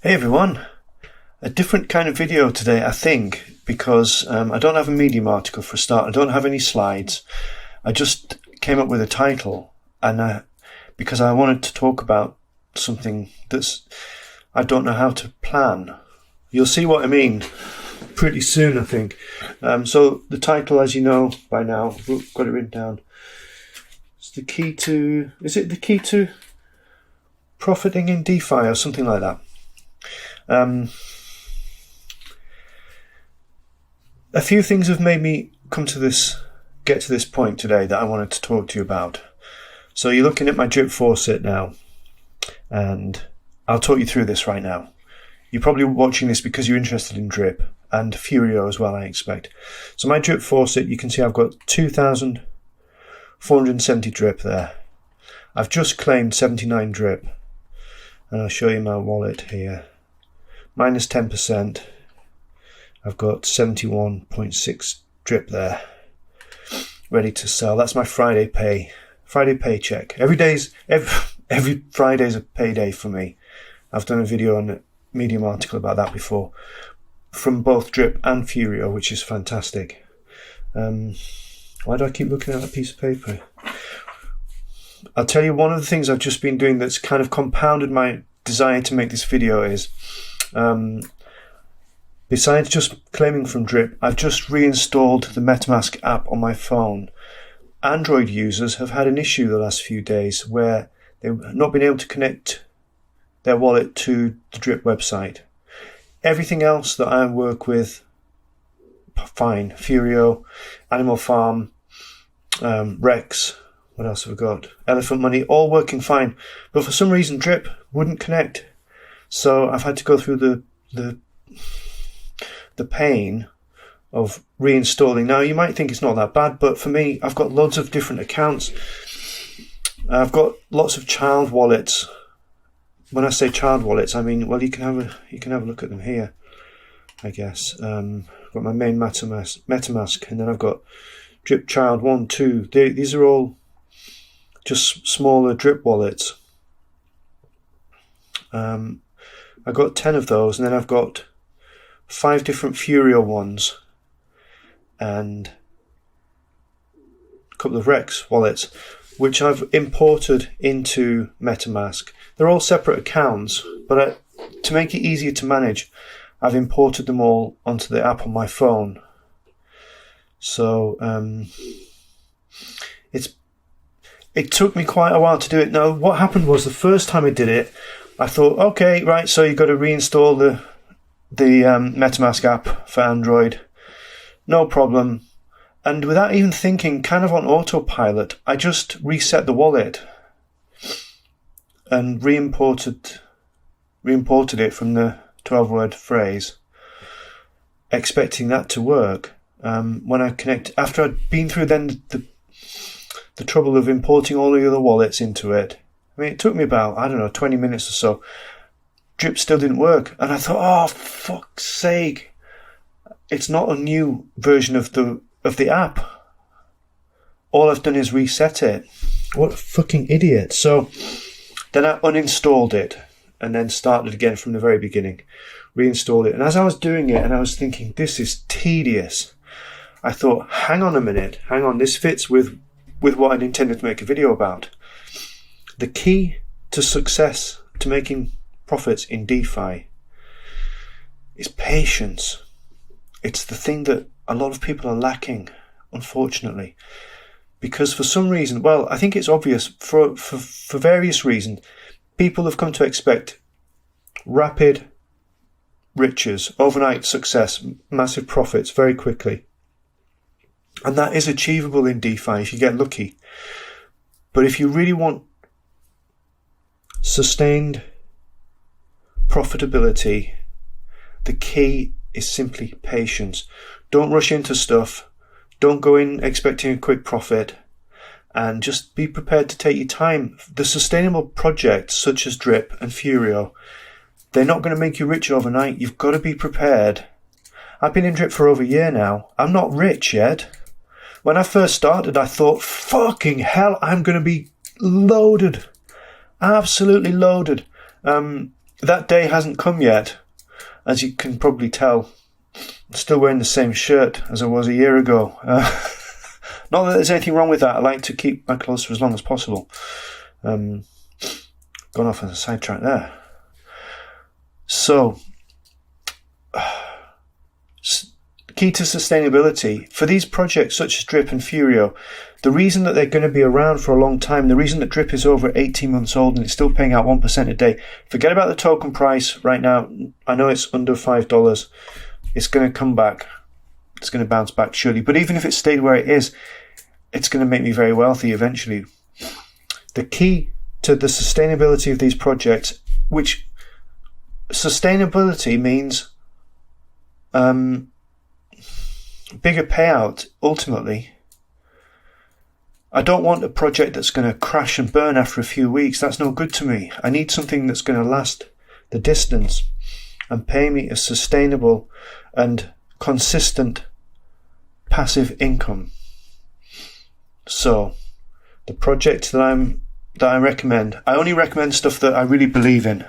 Hey everyone, a different kind of video today I think, because I don't have a Medium article for a start, I don't have any slides, I just came up with a title and because I wanted to talk about something that's I don't know how to plan. You'll see what I mean pretty soon I think. So the title, as you know by now, I've got it written down, it's the key to profiting in DeFi or something like that. A few things have made me get to this point today that I wanted to talk to you about. So you're looking at my drip faucet now, and I'll talk you through this right now. You're probably watching this because you're interested in drip and Furio as well, I expect. So my drip faucet, you can see I've got 2,470 drip there. I've just claimed 79 drip, and I'll show you my wallet here. Minus 10%. I've got 71.6 drip there, ready to sell. That's my Friday paycheck. Every Friday's a payday for me. I've done a video on a Medium article about that before, from both drip and Furio, which is fantastic. Why do I keep looking at that piece of paper? I'll tell you, one of the things I've just been doing that's kind of compounded my desire to make this video is, besides just claiming from drip, I've just reinstalled the MetaMask app on my phone. Android users have had an issue the last few days where they've not been able to connect their wallet to the drip website. Everything else that I work with, fine. Furio, Animal Farm, Rex, what else have we got? Elephant Money, all working fine. But for some reason drip wouldn't connect. So I've had to go through the pain of reinstalling. Now you might think it's not that bad, but for me, I've got loads of different accounts. I've got lots of child wallets. When I say child wallets, I mean, well, you can have a look at them here, I guess. I've got my main MetaMask, and then I've got Drip Child 1, 2. These are all just smaller drip wallets. I've got 10 of those, and then I've got 5 different Furio ones and a couple of Rex wallets, which I've imported into MetaMask. They're all separate accounts, but to make it easier to manage, I've imported them all onto the app on my phone. So it took me quite a while to do it. Now, what happened was, the first time I did it, I thought, okay, right, so you've got to reinstall the MetaMask app for Android. No problem. And without even thinking, kind of on autopilot, I just reset the wallet and re-imported it from the 12-word phrase, expecting that to work. When I connect, after I'd been through then the trouble of importing all the other wallets into it, I mean, it took me about, 20 minutes or so. Drip still didn't work. And I thought, oh, fuck's sake. It's not a new version of the app. All I've done is reset it. What a fucking idiot. So then I uninstalled it and then started again from the very beginning. Reinstalled it. And as I was doing it and I was thinking, this is tedious, I thought, hang on a minute. This fits with what I'd intended to make a video about. The key to success, to making profits in DeFi, is patience. It's the thing that a lot of people are lacking, unfortunately, because for some reason, well, I think it's obvious, for various reasons, people have come to expect rapid riches, overnight success, massive profits very quickly. And that is achievable in DeFi if you get lucky. But if you really want sustained profitability, the key is simply patience. Don't rush into stuff. Don't go in expecting a quick profit, and just be prepared to take your time. The sustainable projects such as Drip and Furio, they're not going to make you rich overnight. You've got to be prepared. I've been in Drip for over a year now. I'm not rich yet. When I first started, I thought, fucking hell, I'm going to be loaded. Absolutely loaded. that day hasn't come yet. As you can probably tell, I'm still wearing the same shirt as I was a year ago. Not that there's anything wrong with that. I like to keep my clothes for as long as possible. Gone off on a sidetrack there. So, key to sustainability. For these projects such as Drip and Furio, the reason that they're going to be around for a long time, the reason that Drip is over 18 months old and it's still paying out 1% a day, forget about the token price right now. I know it's under $5. It's going to come back. It's going to bounce back surely. But even if it stayed where it is, it's going to make me very wealthy eventually. The key to the sustainability of these projects, which sustainability means bigger payout ultimately. I don't want a project that's going to crash and burn after a few weeks. That's no good to me. I need something that's going to last the distance and pay me a sustainable and consistent passive income. So, the project that I recommend, I only recommend stuff that I really believe in.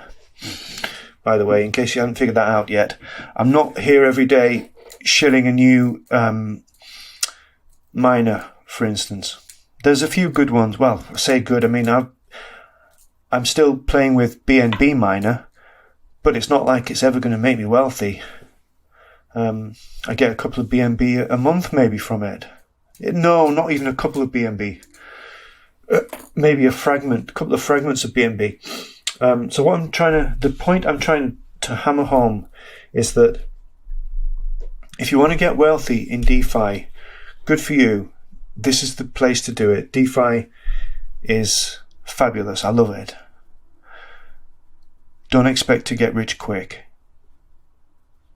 By the way, in case you haven't figured that out yet, I'm not here every day shilling a new miner, for instance. There's a few good ones. Well, I say good, I mean I'm still playing with BNB miner, but it's not like it's ever going to make me wealthy. I get a couple of BNB a month maybe from it. No, not even a couple of BNB. Maybe a couple of fragments of BNB. So the point I'm trying to hammer home is that if you want to get wealthy in DeFi, good for you. This is the place to do it. DeFi is fabulous. I love it. Don't expect to get rich quick.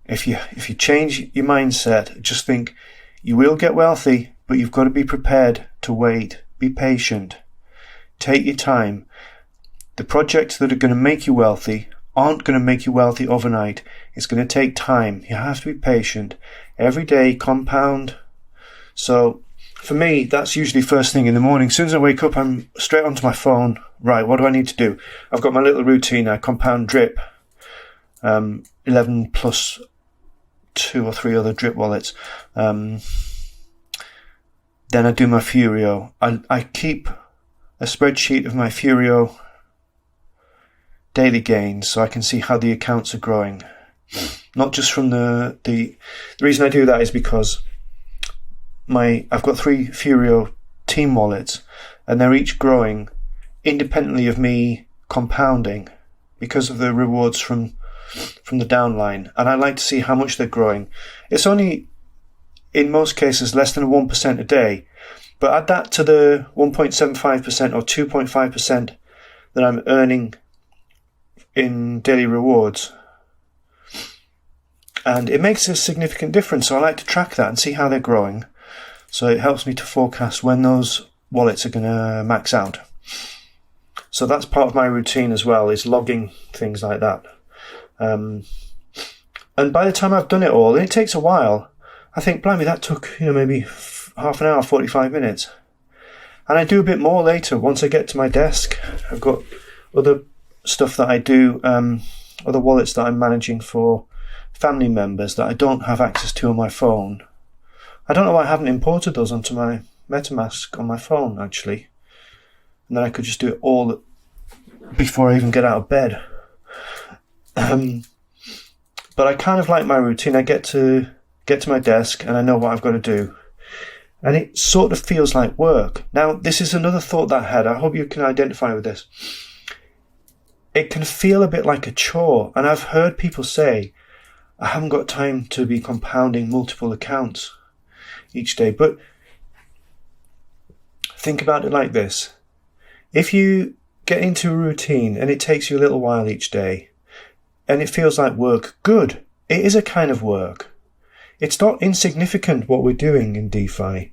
If you change your mindset, just think you will get wealthy, but you've got to be prepared to wait. Be patient. Take your time. The projects that are going to make you wealthy aren't going to make you wealthy overnight. It's going to take time. You have to be patient. Every day, compound. So, for me, that's usually first thing in the morning. As soon as I wake up, I'm straight onto my phone. Right, what do I need to do? I've got my little routine. I compound Drip. 11 plus 2 or 3 other Drip wallets. Then I do my Furio. I keep a spreadsheet of my Furio daily gains so I can see how the accounts are growing. Not just from the reason I do that is because I've got 3 Furio team wallets and they're each growing independently of me compounding because of the rewards from the downline, and I like to see how much they're growing. It's only in most cases less than 1% a day, but add that to the 1.75% or 2.5% that I'm earning in daily rewards, and it makes a significant difference. So I like to track that and see how they're growing, so it helps me to forecast when those wallets are going to max out. So that's part of my routine as well, is logging things like that. And by the time I've done it all, and it takes a while, I think, blimey, that took maybe half an hour, 45 minutes. And I do a bit more later once I get to my desk. I've got other stuff that I do, other wallets that I'm managing for family members that I don't have access to on my phone. I don't know why I haven't imported those onto my MetaMask on my phone, actually. And then I could just do it all before I even get out of bed. But I kind of like my routine. I get to my desk and I know what I've got to do. And it sort of feels like work. Now, this is another thought that I had. I hope you can identify with this. It can feel a bit like a chore. And I've heard people say, I haven't got time to be compounding multiple accounts each day. But think about it like this. If you get into a routine and it takes you a little while each day and it feels like work, good. It is a kind of work. It's not insignificant what we're doing in DeFi.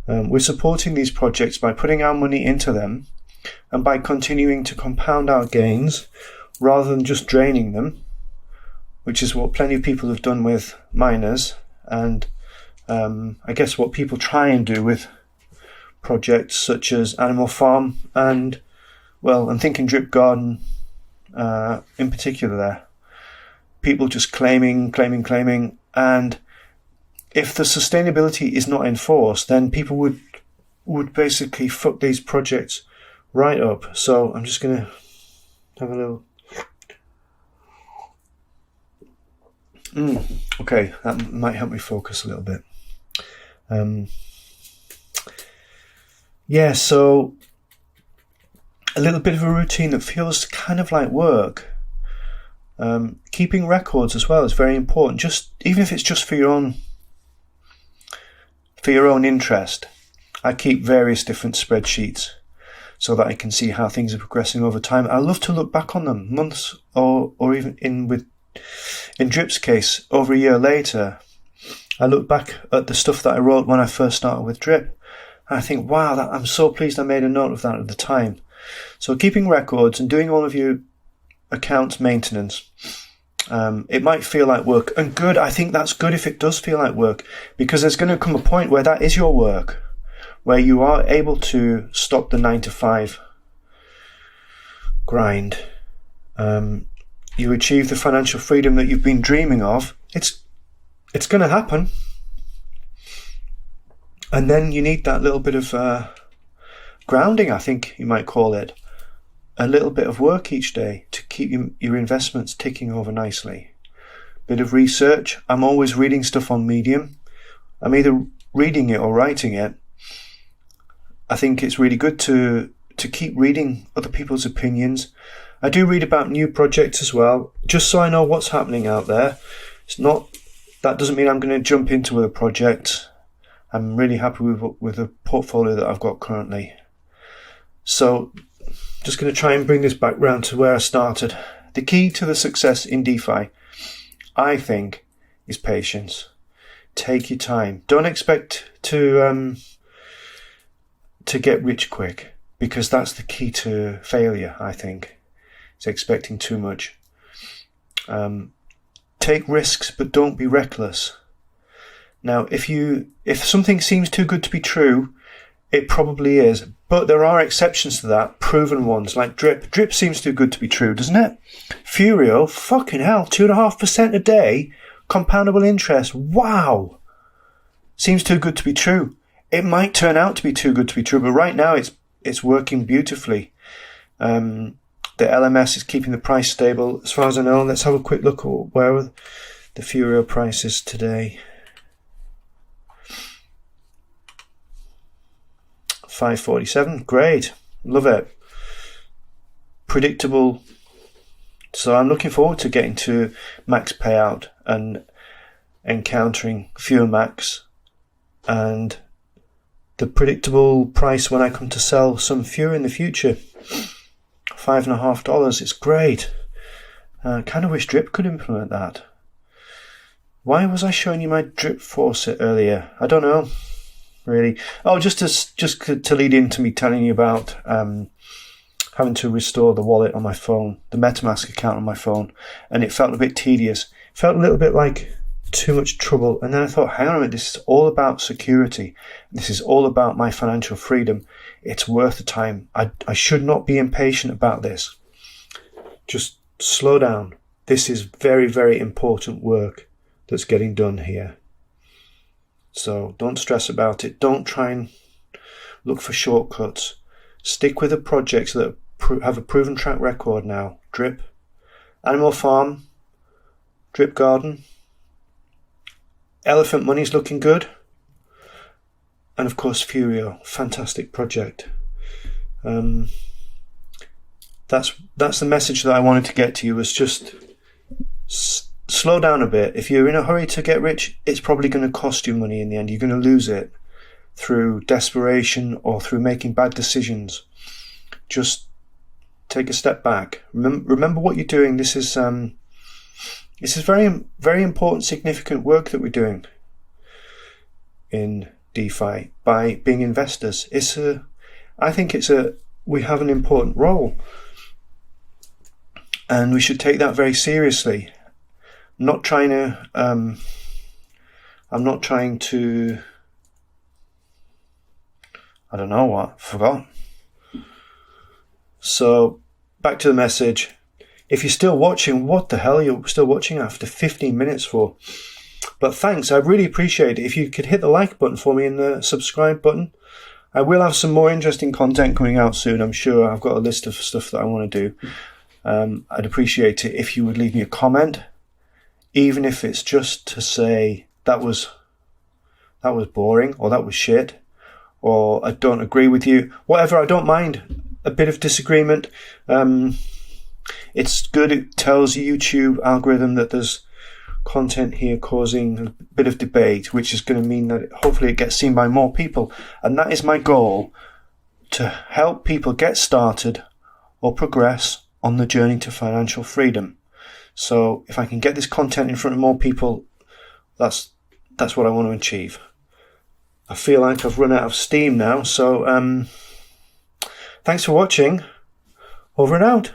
We're supporting these projects by putting our money into them and by continuing to compound our gains rather than just draining them, which is what plenty of people have done with miners, and I guess what people try and do with projects such as Animal Farm and, well, I'm thinking Drip Garden in particular there. People just claiming, and if the sustainability is not enforced, then people would basically fuck these projects right up. So I'm just going to have a little... Okay, that might help me focus a little bit. So a little bit of a routine that feels kind of like work. Keeping records as well is very important. Just even if it's just for your own interest. I keep various different spreadsheets so that I can see how things are progressing over time. I love to look back on them months or even in Drip's case, over a year later. I look back at the stuff that I wrote when I first started with Drip, and I think, wow, I'm so pleased I made a note of that at the time. So keeping records and doing all of your accounts maintenance, it might feel like work, and good. I think that's good if it does feel like work, because there's going to come a point where that is your work, where you are able to stop the 9-to-5 grind. You achieve the financial freedom that you've been dreaming of. It's going to happen. And then you need that little bit of grounding, I think you might call it. A little bit of work each day to keep your investments ticking over nicely. Bit of research. I'm always reading stuff on Medium. I'm either reading it or writing it. I think it's really good to keep reading other people's opinions. I do read about new projects as well, just so I know what's happening out there. That doesn't mean I'm going to jump into a project. I'm really happy with the portfolio that I've got currently. So, just going to try and bring this back round to where I started. The key to the success in DeFi, I think, is patience. Take your time. Don't expect to get rich quick, because that's the key to failure, I think. It's expecting too much. Take risks, but don't be reckless. Now, if something seems too good to be true, it probably is. But there are exceptions to that, proven ones, like Drip. Drip seems too good to be true, doesn't it? Furio, fucking hell, 2.5% a day, compoundable interest. Wow! Seems too good to be true. It might turn out to be too good to be true, but right now it's working beautifully. The LMS is keeping the price stable, as far as I know. Let's have a quick look at where the Furio price is today. 547, great, love it. Predictable. So I'm looking forward to getting to max payout and encountering fewer max and the predictable price when I come to sell some fewer in the future. $5.50, it's great. I kind of wish Drip could implement that. Why was I showing you my Drip faucet earlier? I don't know, really. Oh, just to lead into me telling you about having to restore the wallet on my phone, the MetaMask account on my phone, and it felt a bit tedious. It felt a little bit like too much trouble. And then I thought, hang on a minute, this is all about security. This is all about my financial freedom. It's worth the time. I should not be impatient about this. Just slow down. This is very, very important work that's getting done here. So don't stress about it. Don't try and look for shortcuts. Stick with the projects that have a proven track record now. Drip, Animal Farm, Drip Garden, Elephant Money's looking good, and of course Furio, fantastic project. That's the message that I wanted to get to you, was just slow down a bit. If you're in a hurry to get rich, it's probably going to cost you money in the end. You're going to lose it through desperation or through making bad decisions. Just take a step back. Remember what you're doing. This is very, very important, significant work that we're doing in DeFi by being investors. I think we have an important role, and we should take that very seriously. I'm not trying to I don't know what, forgot. So back to the message. If you're still watching, what the hell you're still watching after 15 minutes for? But thanks, I really appreciate it. If you could hit the like button for me and the subscribe button. I will have some more interesting content coming out soon, I'm sure. I've got a list of stuff that I want to do. I'd appreciate it if you would leave me a comment, even if it's just to say that was boring, or that was shit, or I don't agree with you. Whatever, I don't mind a bit of disagreement. It's good. It tells the YouTube algorithm that there's content here causing a bit of debate, which is going to mean that hopefully it gets seen by more people. And that is my goal, to help people get started or progress on the journey to financial freedom. So if I can get this content in front of more people, that's what I want to achieve. I feel like I've run out of steam now, so thanks for watching. Over and out.